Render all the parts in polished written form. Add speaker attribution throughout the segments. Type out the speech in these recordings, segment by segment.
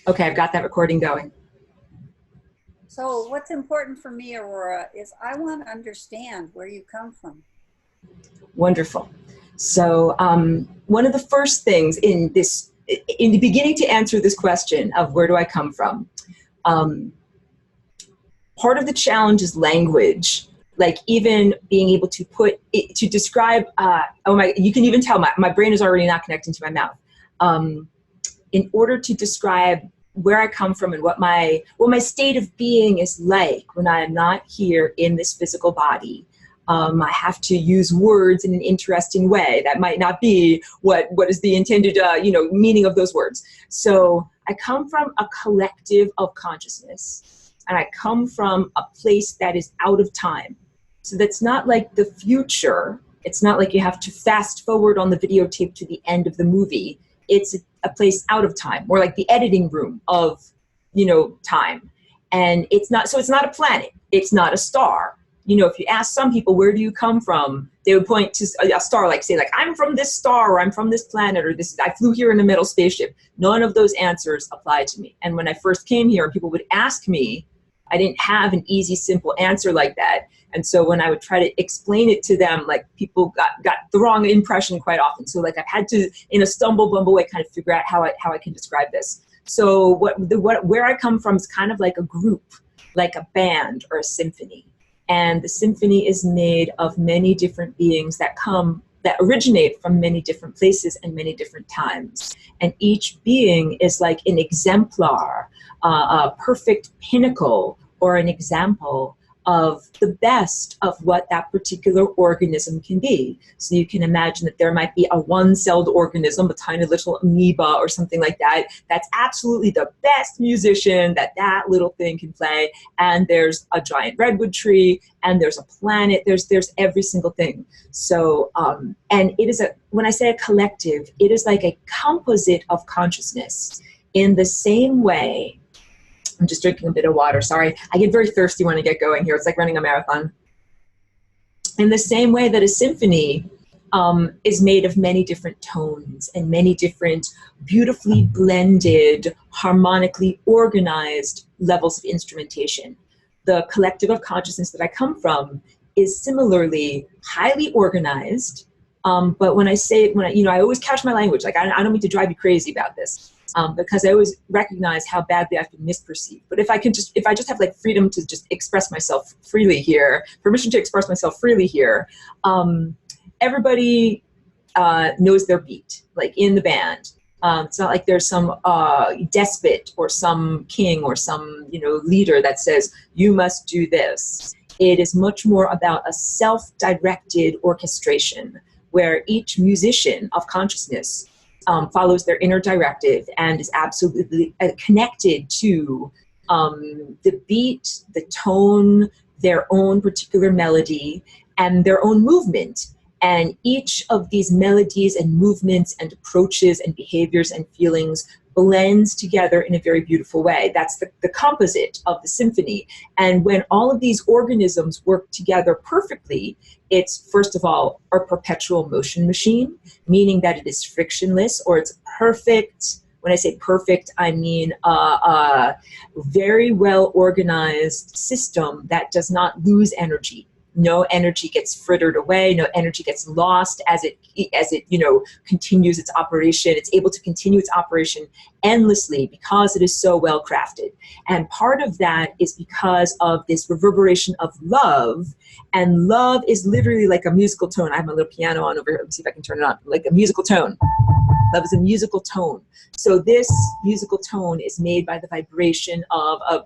Speaker 1: Okay, I've got that recording going.
Speaker 2: So what's important for me, Aurora, is I want to understand where you come from.
Speaker 1: Wonderful. So one of the first things in the beginning to answer this question of where do I come from, um, part of the challenge is language. Like even being able to put it, to describe, oh my, you can even tell my brain is already not connecting to my mouth. In order to describe where I come from and what my state of being is like when I am not here in this physical body. I have to use words in an interesting way. That might not be what is the intended meaning of those words. So I come from a collective of consciousness, and I come from a place that is out of time. So that's not like the future. It's not like you have to fast forward on the videotape to the end of the movie. It's a place out of time, or like the editing room of, time. And it's not a planet. It's not a star. If you ask some people, where do you come from? They would point to a star, like say, like, I'm from this star, or I'm from this planet, or I flew here in a metal spaceship. None of those answers apply to me. And when I first came here, people would ask me, I didn't have an easy, simple answer like that. And so when I would try to explain it to them, like people got the wrong impression quite often. So like I've had to, in a stumble bumble way, kind of figure out how I can describe this. So where I come from is kind of like a group, like a band or a symphony. And the symphony is made of many different beings that originate from many different places and many different times. And each being is like an exemplar, a perfect pinnacle, or an example of the best of what that particular organism can be. So you can imagine that there might be a one-celled organism, a tiny little amoeba or something like that, that's absolutely the best musician that little thing can play. And there's a giant redwood tree, and there's a planet, there's every single thing. So, and it is when I say a collective, it is like a composite of consciousness in the same way. I'm just drinking a bit of water, sorry. I get very thirsty when I get going here. It's like running a marathon. In the same way that a symphony is made of many different tones and many different beautifully blended, harmonically organized levels of instrumentation. The collective of consciousness that I come from is similarly highly organized. But when I say it, I always couch my language. Like I don't mean to drive you crazy about this. Because I always recognize how badly I've been misperceived. But if I just have like freedom to just express myself freely here, permission to express myself freely here, everybody knows their beat, like in the band. It's not like there's some despot or some king or some leader that says, you must do this. It is much more about a self-directed orchestration where each musician of consciousness follows their inner directive and is absolutely connected to the beat, the tone, their own particular melody, and their own movement. And each of these melodies and movements and approaches and behaviors and feelings blends together in a very beautiful way. That's the composite of the symphony. And when all of these organisms work together perfectly, it's, first of all, a perpetual motion machine, meaning that it is frictionless, or it's perfect. When I say perfect, I mean a very well organized system that does not lose energy. No energy gets frittered away. No energy gets lost as it continues its operation. It's able to continue its operation endlessly because it is so well crafted. And part of that is because of this reverberation of love. And love is literally like a musical tone. I have my little piano on over here. Let me see if I can turn it on. Like a musical tone. Love is a musical tone. So this musical tone is made by the vibration of a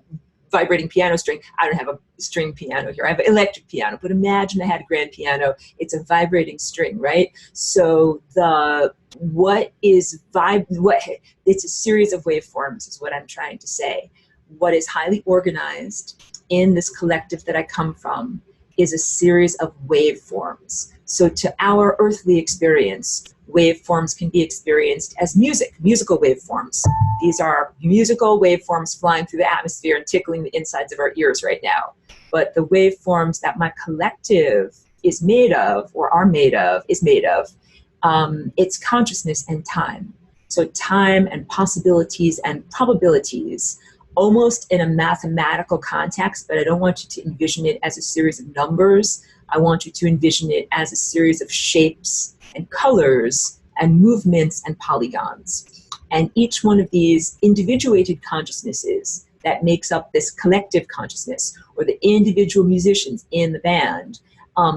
Speaker 1: vibrating piano string. I don't have a string piano here. I have an electric piano, but imagine I had a grand piano. It's a vibrating string, right? So it's a series of waveforms is what I'm trying to say. What is highly organized in this collective that I come from is a series of waveforms. So to our earthly experience, waveforms can be experienced as musical waveforms. These are musical waveforms flying through the atmosphere and tickling the insides of our ears right now. But the waveforms that my collective is made of, or are made of, it's consciousness and time. So time and possibilities and probabilities, almost in a mathematical context, but I don't want you to envision it as a series of numbers. I want you to envision it as a series of shapes and colors and movements and polygons. And each one of these individuated consciousnesses that makes up this collective consciousness, or the individual musicians in the band,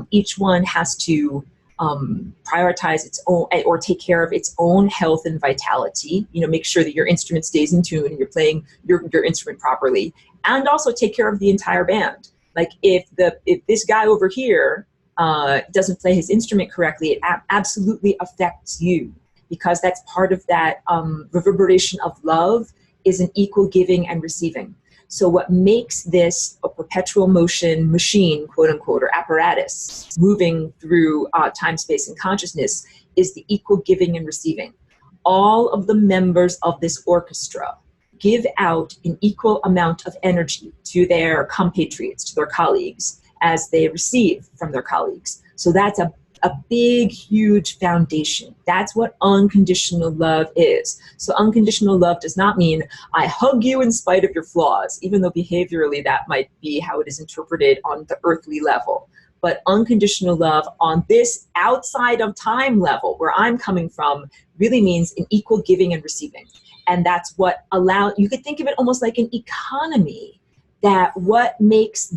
Speaker 1: each one has to prioritize its own, or take care of its own health and vitality. You know, make sure that your instrument stays in tune and you're playing your instrument properly, and also take care of the entire band. Like if this guy over here doesn't play his instrument correctly, it absolutely affects you, because that's part of that reverberation of love, is an equal giving and receiving. So what makes this a perpetual motion machine, quote unquote, or apparatus moving through time, space, and consciousness is the equal giving and receiving. All of the members of this orchestra give out an equal amount of energy to their compatriots, to their colleagues, as they receive from their colleagues. So that's a big, huge foundation. That's what unconditional love is. So unconditional love does not mean I hug you in spite of your flaws, even though behaviorally that might be how it is interpreted on the earthly level. But unconditional love on this outside of time level, where I'm coming from, really means an equal giving and receiving. And that's what you could think of it almost like an economy, that what makes